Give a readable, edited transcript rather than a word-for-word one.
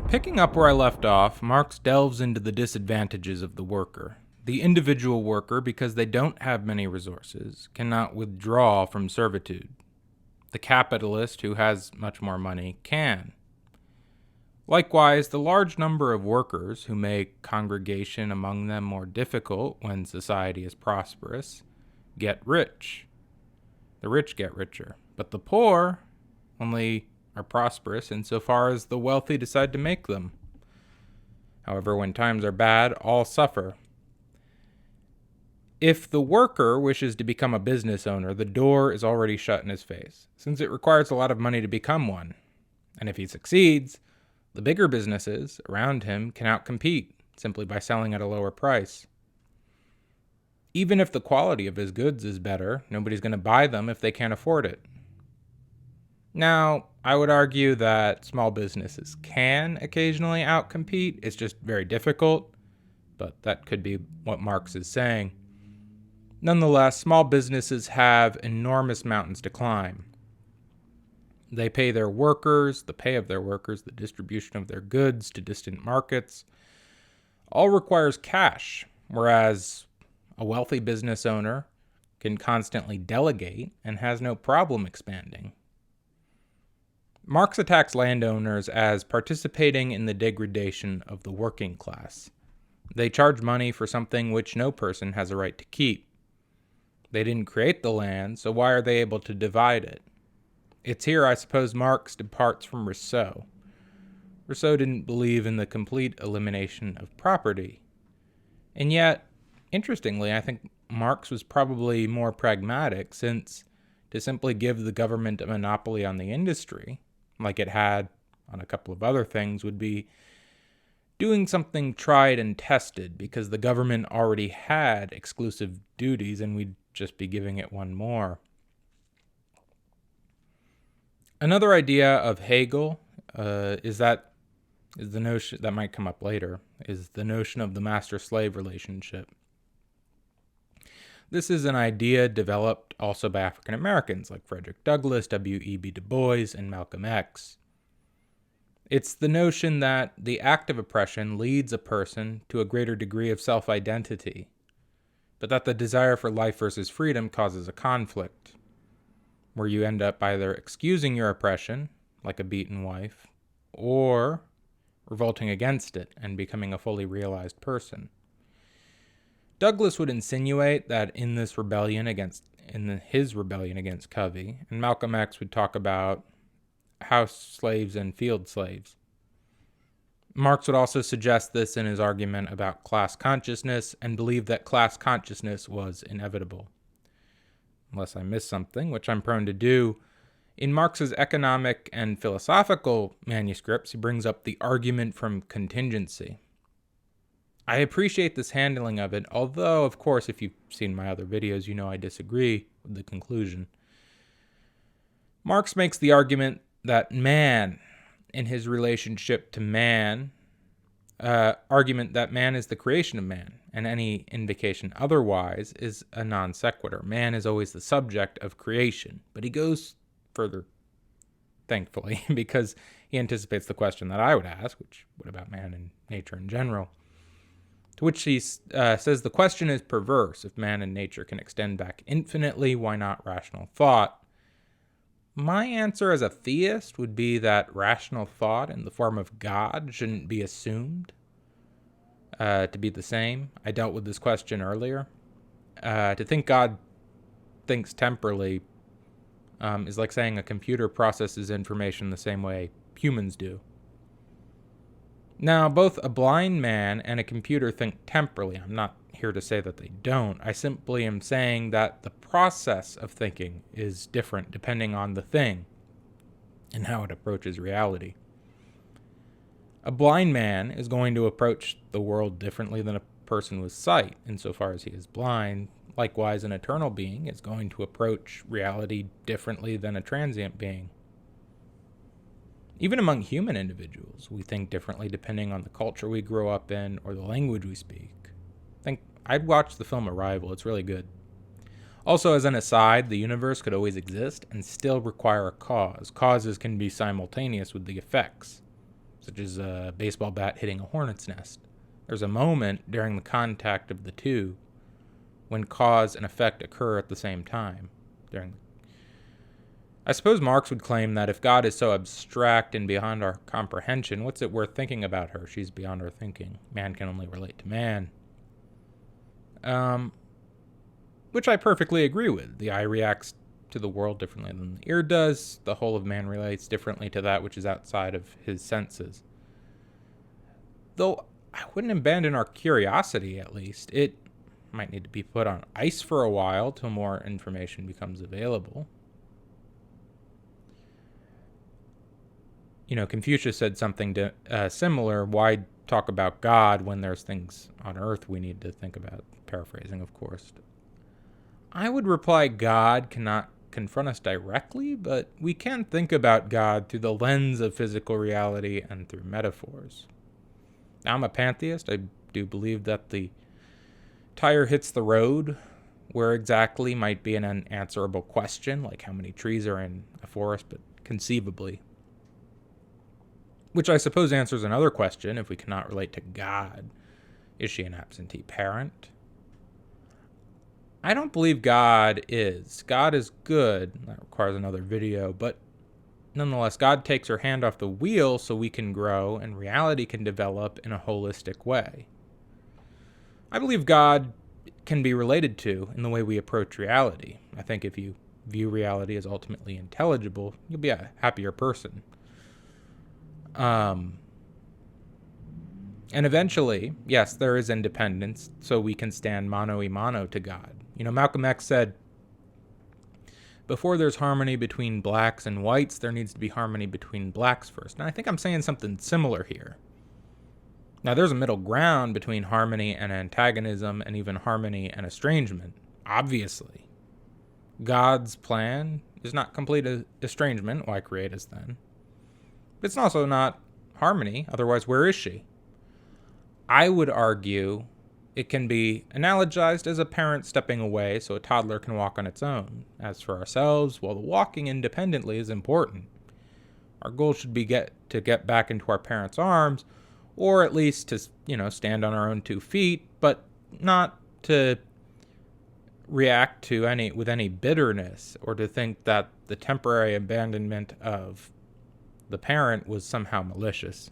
Picking up where I left off, Marx delves into the disadvantages of the worker. The individual worker, because they don't have many resources, cannot withdraw from servitude. The capitalist, who has much more money, can. Likewise, the large number of workers who make congregation among them more difficult when society is prosperous get rich. The rich get richer, but the poor only are prosperous insofar as the wealthy decide to make them. However, when times are bad, all suffer. If the worker wishes to become a business owner, the door is already shut in his face, since it requires a lot of money to become one. And if he succeeds, the bigger businesses around him can outcompete simply by selling at a lower price. Even if the quality of his goods is better, nobody's going to buy them if they can't afford it. Now, I would argue that small businesses can occasionally outcompete. It's just very difficult, but that could be what Marx is saying. Nonetheless, small businesses have enormous mountains to climb. They pay their workers, the pay of their workers, the distribution of their goods to distant markets, all requires cash, whereas a wealthy business owner can constantly delegate and has no problem expanding. Marx attacks landowners as participating in the degradation of the working class. They charge money for something which no person has a right to keep. They didn't create the land, so why are they able to divide it? It's here, I suppose, Marx departs from Rousseau. Rousseau didn't believe in the complete elimination of property. And yet, interestingly, I think Marx was probably more pragmatic, since to simply give the government a monopoly on the industry, like it had on a couple of other things, would be doing something tried and tested, because the government already had exclusive duties and we'd just be giving it one more. Another idea of Hegel is the notion that might come up later, is the notion of the master-slave relationship. This is an idea developed also by African Americans like Frederick Douglass, W.E.B. Du Bois, and Malcolm X. It's the notion that the act of oppression leads a person to a greater degree of self-identity, but that the desire for life versus freedom causes a conflict, where you end up either excusing your oppression, like a beaten wife, or revolting against it and becoming a fully realized person. Douglass would insinuate that in his rebellion against Covey, and Malcolm X would talk about house slaves and field slaves. Marx would also suggest this in his argument about class consciousness and believe that class consciousness was inevitable. Unless I miss something, which I'm prone to do, in Marx's economic and philosophical manuscripts, he brings up the argument from Contingency. I appreciate this handling of it, although, of course, if you've seen my other videos, you know I disagree with the conclusion. Marx makes the argument that man, in his relationship to man, argument that man is the creation of man, and any indication otherwise is a non sequitur. Man is always the subject of creation, but he goes further, thankfully, because he anticipates the question that I would ask, which, what about man and nature in general? To which he says the question is perverse. If man and nature can extend back infinitely, why not rational thought? My answer as a theist would be that rational thought in the form of God shouldn't be assumed to be the same. I dealt with this question earlier. To think God thinks temporally is like saying a computer processes information the same way humans do. Now, both a blind man and a computer think temporally. I'm not here to say that they don't. I simply am saying that the process of thinking is different depending on the thing and how it approaches reality. A blind man is going to approach the world differently than a person with sight, insofar as he is blind. Likewise, an eternal being is going to approach reality differently than a transient being. Even among human individuals, we think differently depending on the culture we grow up in or the language we speak. I'd watch the film Arrival. It's really good. Also, as an aside, the universe could always exist and still require a cause. Causes can be simultaneous with the effects. such as a baseball bat hitting a hornet's nest. There's a moment during the contact of the two when cause and effect occur at the same time. I suppose Marx would claim that if God is so abstract and beyond our comprehension, what's it worth thinking about her? She's beyond our thinking. Man can only relate to man. Which I perfectly agree with. The eye reacts to the world differently than the ear does. The whole of man relates differently to that which is outside of his senses. Though I wouldn't abandon our curiosity, at least. It might need to be put on ice for a while till more information becomes available. Confucius said something similar. Why talk about God when there's things on earth we need to think about? Paraphrasing, of course. I would reply God cannot confront us directly, but we can think about God through the lens of physical reality and through metaphors. Now, I'm a pantheist. I do believe that the tire hits the road. Where exactly might be an unanswerable question, like how many trees are in a forest, but conceivably. Which I suppose answers another question, if we cannot relate to God. Is she an absentee parent? I don't believe God is. God is good. That requires another video, but nonetheless, God takes her hand off the wheel so we can grow and reality can develop in a holistic way. I believe God can be related to in the way we approach reality. I think if you view reality as ultimately intelligible, you'll be a happier person. And eventually, yes, there is independence, so we can stand mano a mano to God. Malcolm X said, before there's harmony between blacks and whites, there needs to be harmony between blacks first. And I think I'm saying something similar here. Now, there's a middle ground between harmony and antagonism and even harmony and estrangement, obviously. God's plan is not complete estrangement. Why create us then? But it's also not harmony. Otherwise, where is she? I would argue it can be analogized as a parent stepping away so a toddler can walk on its own. As for ourselves, while the walking independently is important, our goal should be to get back into our parents' arms, or at least to, stand on our own 2 feet, but not to react with any bitterness or to think that the temporary abandonment of the parent was somehow malicious.